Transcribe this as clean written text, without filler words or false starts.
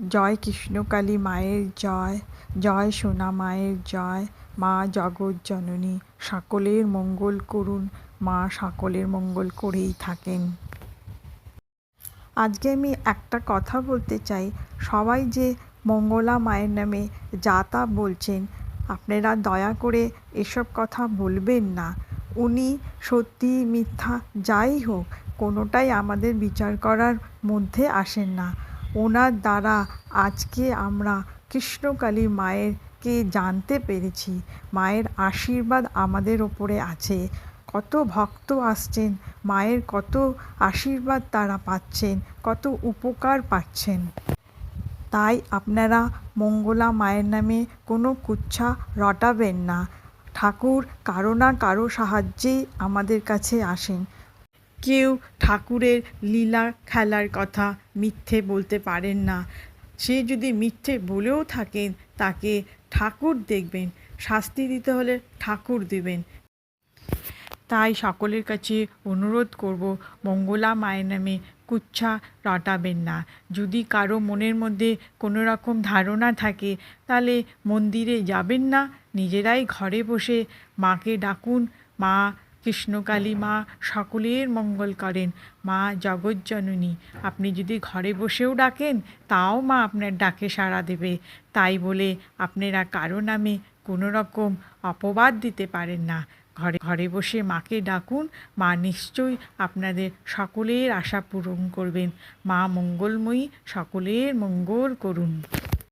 জয় কৃষ্ণকালী মায়ের জয়, জয় সোনা মায়ের জয়। মা জগৎ জননী সকলের মঙ্গল করুন, মা সকলের মঙ্গল করেই থাকেন। আজকে আমি একটা কথা বলতে চাই, সবাই যে মঙ্গলা মায়ের নামে যা তা বলছেন, আপনারা দয়া করে এসব কথা বলবেন না। উনি সত্যি মিথ্যা যাই হোক, কোনোটাই আমাদের বিচার করার মধ্যে আসেন না। ওনার দ্বারা আজকে আমরা কৃষ্ণকালী মায়েরকে জানতে পেরেছি। মায়ের আশীর্বাদ আমাদের ওপরে আছে। কত ভক্ত আসছেন, মায়ের কত আশীর্বাদ তারা পাচ্ছেন, কত উপকার পাচ্ছেন। তাই আপনারা মঙ্গলা মায়ের নামে কোনো কুচ্ছা রটাবেন না। ঠাকুর কারো না কারো সাহায্যেই আমাদের কাছে আসেন। কেউ ঠাকুরের লীলা খেলার কথা মিথ্যে বলতে পারেন না। সে যদি মিথ্যে বলেও থাকেন, তাকে ঠাকুর দেখবেন, শাস্তি দিতে হলে ঠাকুর দেবেন। তাই সকলের কাছে অনুরোধ করব, মঙ্গলা মায়ের নামে কুচ্ছা রটাবেন না। যদি কারো মনের মধ্যে কোনো রকম ধারণা থাকে, তাহলে মন্দিরে যাবেন না, নিজেরাই ঘরে বসে মাকে ডাকুন। মা কৃষ্ণকালী মা সকলের মঙ্গল করেন, মা জগজ্জননী। আপনি যদি ঘরে বসেও ডাকেন, তাও মা আপনার ডাকে সাড়া দেবে। তাই বলে আপনারা কারো নামে কোনো রকম অপবাদ দিতে পারেন না। ঘরে ঘরে বসে মাকে ডাকুন, মা নিশ্চয়ই আপনাদের সকলের আশা পূরণ করবেন। মা মঙ্গলময়ী, সকলের মঙ্গল করুন।